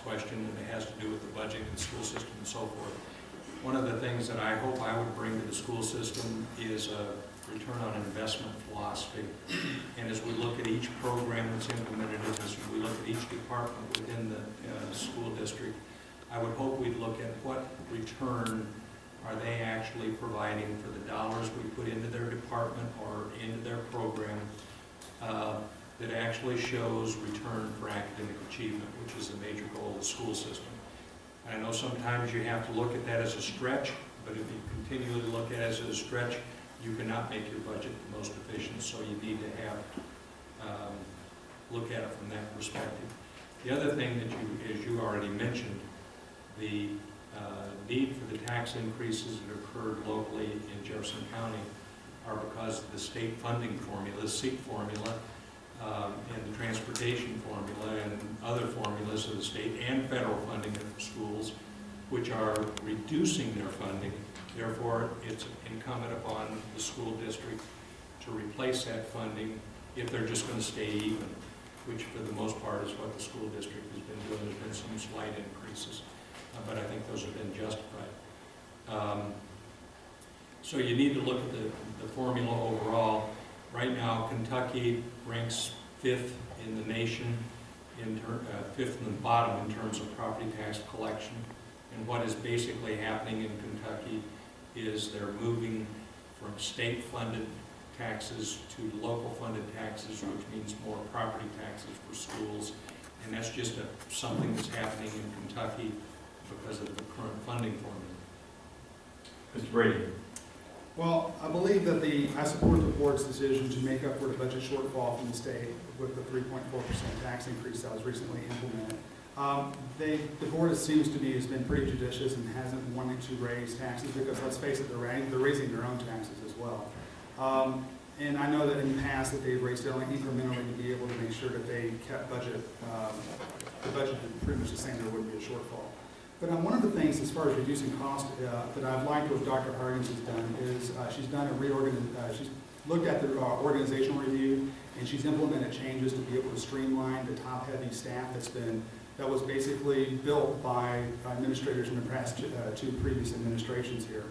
question, and it has to do with the budget and the school system and so forth. One of the things that I hope I would bring to the school system is a return on investment philosophy. And as we look at each program that's implemented, as we look at each department within the school district, I would hope we'd look at what return are they actually providing for the dollars we put into their department or into their program that actually shows return for academic achievement, which is a major goal of the school system. I know sometimes you have to look at that as a stretch, but if you continually look at it as a stretch, you cannot make your budget the most efficient, so you need to have look at it from that perspective. The other thing that you, as you already mentioned, the need for the tax increases that occurred locally in Jefferson County are because of the state funding formula, the SEEK formula, and the transportation formula and other formulas of the state and federal funding of schools, which are reducing their funding. Therefore, it's incumbent upon the school district to replace that funding if they're just going to stay even, which for the most part is what the school district has been doing. There's been some slight increases, but I think those have been justified. So you need to look at the formula overall. Right now, Kentucky ranks 5th in the nation, fifth from the bottom in terms of property tax collection. And what is basically happening in Kentucky is they're moving from state-funded taxes to local-funded taxes, which means more property taxes for schools. And that's just something that's happening in Kentucky because of the current funding formula. Mr. Brady. Well, I believe that I support the board's decision to make up for the budget shortfall from the state with the 3.4% tax increase that was recently implemented. The board, it seems to me, has been pretty judicious and hasn't wanted to raise taxes because, let's face it, they're raising their own taxes as well. And I know that in the past that they've raised it only incrementally to be able to make sure that they kept the budget pretty much the same, there wouldn't be a shortfall. But one of the things, as far as reducing cost, that I've liked what Dr. Hargens has done is she's done she's looked at the organizational review, and she's implemented changes to be able to streamline the top-heavy staff that was basically built by administrators in the past two previous administrations here.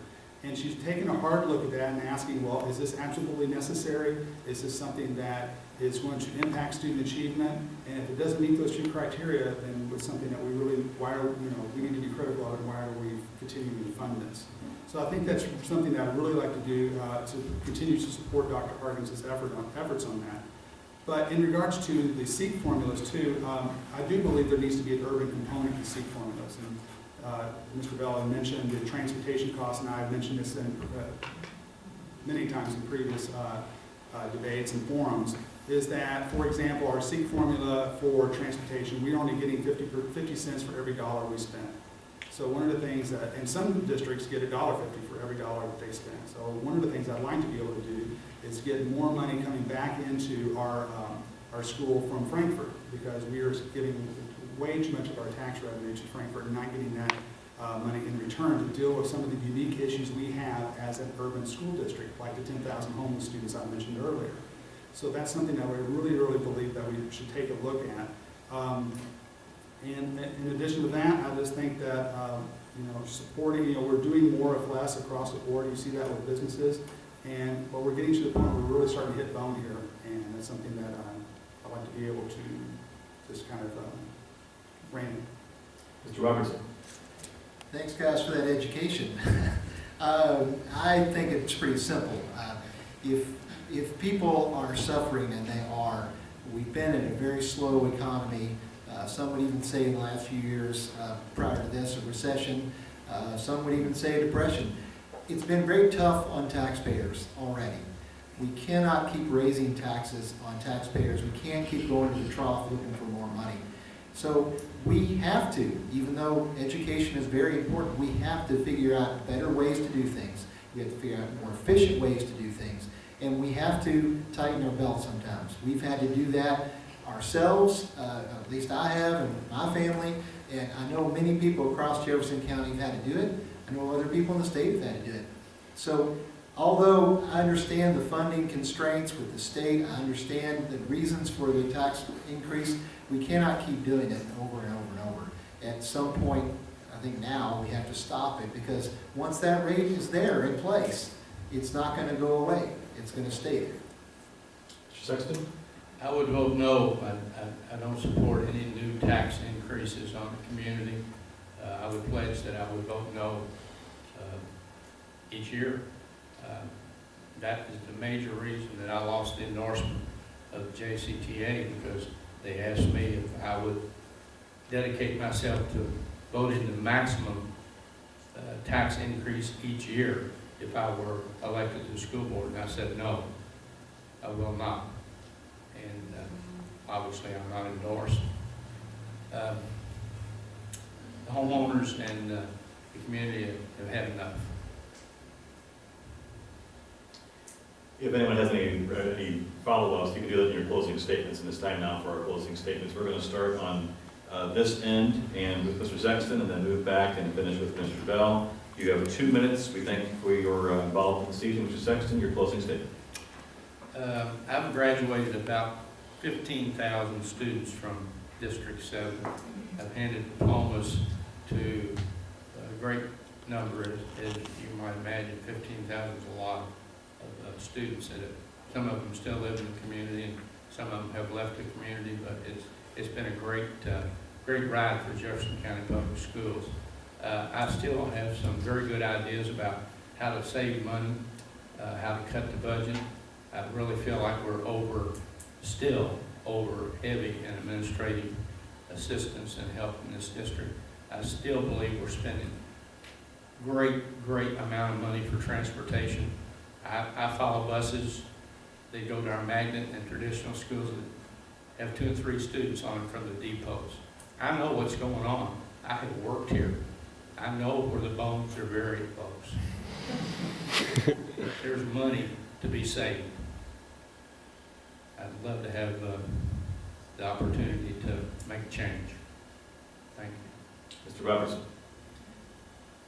And she's taken a hard look at that and asking, well, is this absolutely necessary? Is this something that is going to impact student achievement? And if it doesn't meet those two criteria, then it's something that we really, we need to be critical of, and why are we continuing to fund this? So I think that's something that I'd really like to do to continue to support Dr. Hargens' efforts on that. But in regards to the SEEK formulas too, I do believe there needs to be an urban component to SEEK formulas. And Mr. Bell had mentioned the transportation costs, and I have mentioned this many times in previous debates and forums, is that, for example, our SEEK formula for transportation, we're only getting 50 cents for every dollar we spend. So one of the things that, and some districts get $1.50 for every dollar that they spend. So one of the things I'd like to be able to do is get more money coming back into our school from Frankfurt, because we are giving way too much of our tax revenue to Frankfurt and not getting that money in return to deal with some of the unique issues we have as an urban school district, like the 10,000 homeless students I mentioned earlier. So that's something that we really, really believe that we should take a look at. And in addition to that, I just think that supporting, we're doing more with less across the board. You see that with businesses, but we're getting to the point where we're really starting to hit bone here, and that's something that I'd like to be able to just kind of rein in. Mr. Robertson. Thanks, guys, for that education. I think it's pretty simple. If people are suffering, and they are, we've been in a very slow economy. Some would even say in the last few years prior to this, a recession. Some would even say a depression. It's been very tough on taxpayers already. We cannot keep raising taxes on taxpayers. We can't keep going to the trough looking for more money. So we have to, even though education is very important, we have to figure out better ways to do things. We have to figure out more efficient ways to do things. And we have to tighten our belt sometimes. We've had to do that ourselves, at least I have, and my family, and I know many people across Jefferson County have had to do it. I know other people in the state have had to do it. So although I understand the funding constraints with the state, I understand the reasons for the tax increase, we cannot keep doing it over and over and over. at some point, I think now, we have to stop it, because once that rate is there in place, it's not gonna go away. It's gonna stay there. Mr. Sexton? I would vote no. I don't support any new tax increases on the community. I would pledge that I would vote no each year. That is the major reason that I lost the endorsement of the JCTA, because they asked me if I would dedicate myself to voting the maximum tax increase each year if I were elected to the school board, and I said no, I will not. And obviously I'm not endorsed. The homeowners and the community have had enough. If anyone has any follow-ups, you can do that in your closing statements, and it's time now for our closing statements. We're going to start on this end and with Mr. Sexton, and then move back and finish with Mr. Bell. You have 2 minutes. We thank you for your involvement this evening. Mr. Sexton, your closing statement. I've graduated about 15,000 students from District 7. I've handed diplomas to a great number, as you might imagine. 15,000 is a lot of students. Some of them still live in the community, and some of them have left the community, but it's been a great ride for Jefferson County Public Schools. I still have some very good ideas about how to save money, how to cut the budget. I really feel like we're still over heavy in administrative assistance and help in this district. I still believe we're spending great amount of money for transportation. I follow buses. They go to our magnet and traditional schools that have 2 and 3 students on them from the depots. I know what's going on. I have worked here. I know where the bones are buried, folks. There's money to be saved. I'd love to have the opportunity to make a change. Thank you. Mr. Robertson.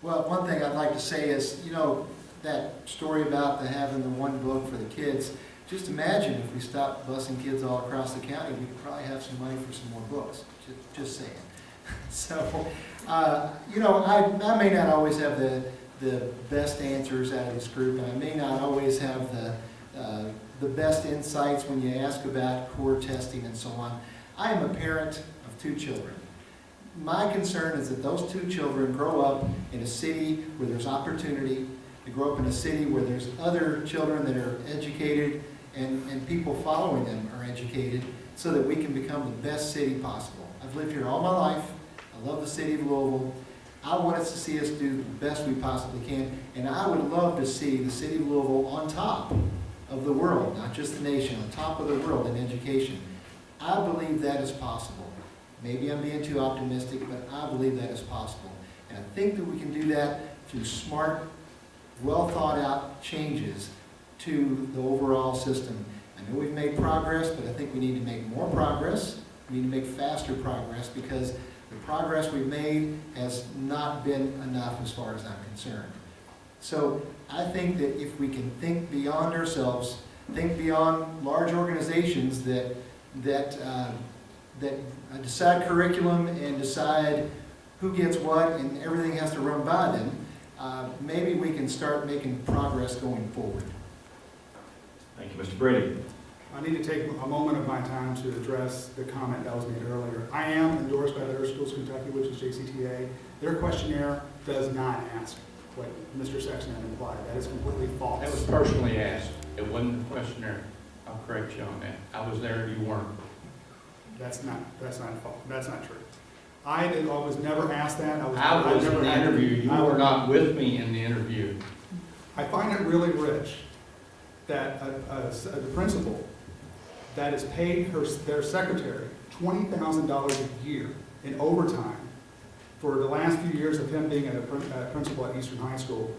Well, one thing I'd like to say is, you know, that story about having the one book for the kids, just imagine if we stopped busing kids all across the county, we could probably have some money for some more books. Just saying. So, you know, I may not always have the best answers out of this group, and I may not always have the best insights when you ask about core testing and so on. I am a parent of 2 children. My concern is that those 2 children grow up in a city where there's opportunity. They grow up in a city where there's other children that are educated, and people following them are educated, so that we can become the best city possible. I've lived here all my life. I love the city of Louisville. I want us to see us do the best we possibly can, and I would love to see the city of Louisville on top of the world, not just the nation, on top of the world in education. I believe that is possible. Maybe I'm being too optimistic, but I believe that is possible. And I think that we can do that through smart, well thought out changes to the overall system. I know we've made progress, but I think we need to make more progress. We need to make faster progress, because the progress we've made has not been enough as far as I'm concerned. So I think that if we can think beyond ourselves, think beyond large organizations that decide curriculum and decide who gets what and everything has to run by them, maybe we can start making progress going forward. Thank you, Mr. Brady. I need to take a moment of my time to address the comment that was made earlier. I am endorsed by the Other Schools Kentucky, which is JCTA. Their questionnaire does not ask what Mr. Sexton had implied. That is completely false. That was personally asked. It wasn't a questionnaire. I'll correct you on that. I was there, you weren't. That's not false. That's not true. I was never asked that. I was in the interview. You were not with me in the interview. I find it really rich that the principal that is paid their secretary $20,000 a year in overtime for the last few years of him being a principal at Eastern High School,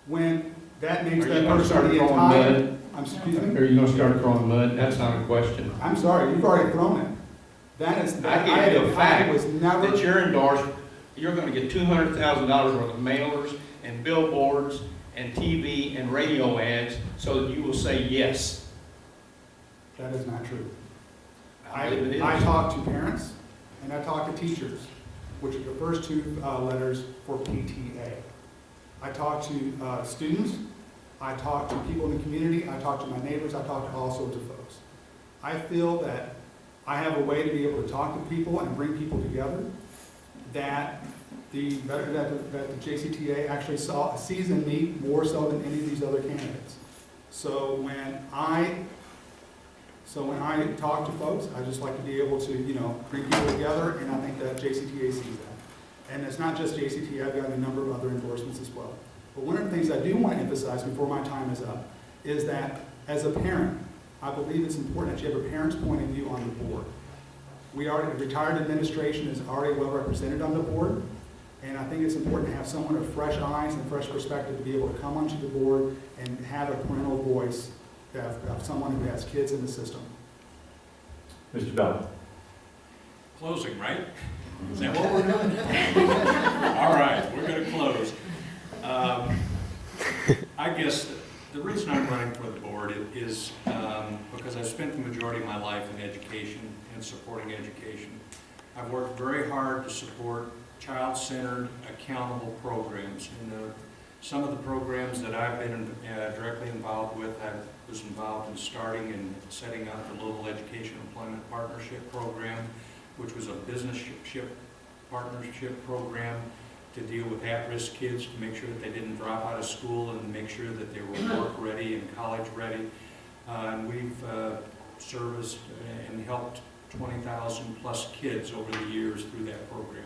when that makes that person the entire... Excuse me? Are you going to start throwing mud? That's not a question. I'm sorry, you've already thrown it. That is... I gave you a fact was never... that you're endorsed. You're going to get $200,000 worth of mailers and billboards and TV and radio ads so that you will say yes. That is not true. I believe it is. I talk to parents and I talk to teachers. which are the first two letters for PTA. I talk to students, I talk to people in the community, I talk to my neighbors, I talk to all sorts of folks. I feel that I have a way to be able to talk to people and bring people together, that the JCTA actually sees in me more so than any of these other candidates. So when I talk to folks, I just like to be able to, bring people together, and I think that JCTA sees that. And it's not just JCTA, I've got a number of other endorsements as well. But one of the things I do want to emphasize before my time is up is that as a parent, I believe it's important that you have a parent's point of view on the board. Retired administration is already well represented on the board, and I think it's important to have someone with fresh eyes and fresh perspective to be able to come onto the board and have a parental voice of someone who has kids in the system. Mr. Bell. Closing, right? Is that what we're doing? All right, we're going to close. I guess the reason I'm running for the board is because I've spent the majority of my life in education and supporting education. I've worked very hard to support child-centered, accountable programs. And some of the programs that I've been directly involved with, I was involved in starting and setting up the Local Education Employment Partnership Program, which was a business partnership program to deal with at-risk kids, to make sure that they didn't drop out of school and make sure that they were work-ready and college-ready. And we've serviced and helped 20,000 plus kids over the years through that program.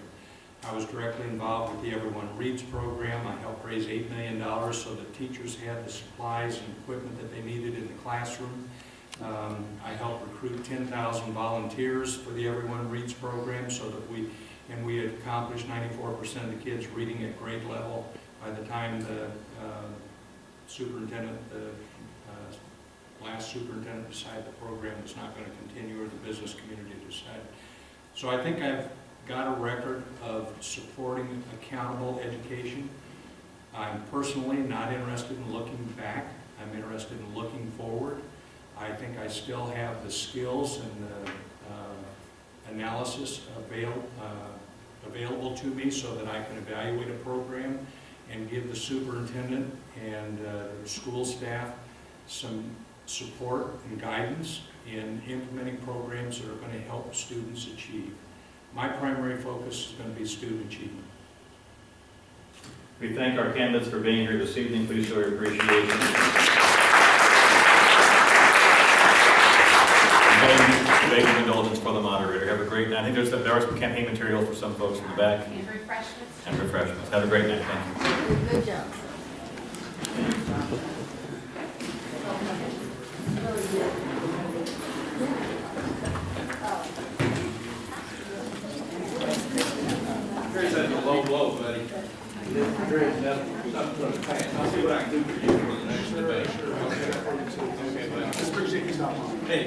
I was directly involved with the Everyone Reads program. I helped raise $8 million so that teachers had the supplies and equipment that they needed in the classroom. I helped recruit 10,000 volunteers for the Everyone Reads program so that we had accomplished 94% of the kids reading at grade level by the time the last superintendent decided the program was not going to continue, or the business community decided. So I think I've got a record of supporting accountable education. I'm personally not interested in looking back. I'm interested in looking forward. I think I still have the skills and the analysis available to me so that I can evaluate a program and give the superintendent and the school staff some support and guidance in implementing programs that are going to help students achieve. My primary focus is going to be student achievement. We thank our candidates for being here this evening. Please show your appreciation. Beg your indulgence for the moderator. Have a great night. I think there are some campaign materials for some folks in the back. And refreshments. And refreshments. Have a great night. Thank you. Good job. Here's that low blow, buddy. I'll see what I can do for you for the next debate. Okay, buddy. I appreciate you stopping by. Hey,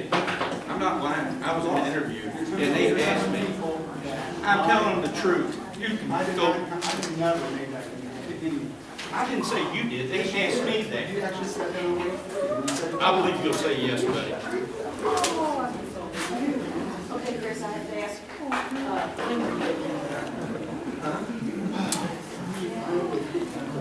I'm not lying. I was on an interview, and they asked me, I'm telling them the truth. You can I did go. never make that commitment. I didn't say you did. They asked me You that. actually said that over there? I believe you'll say yes, buddy. Okay, Chris, I have to ask,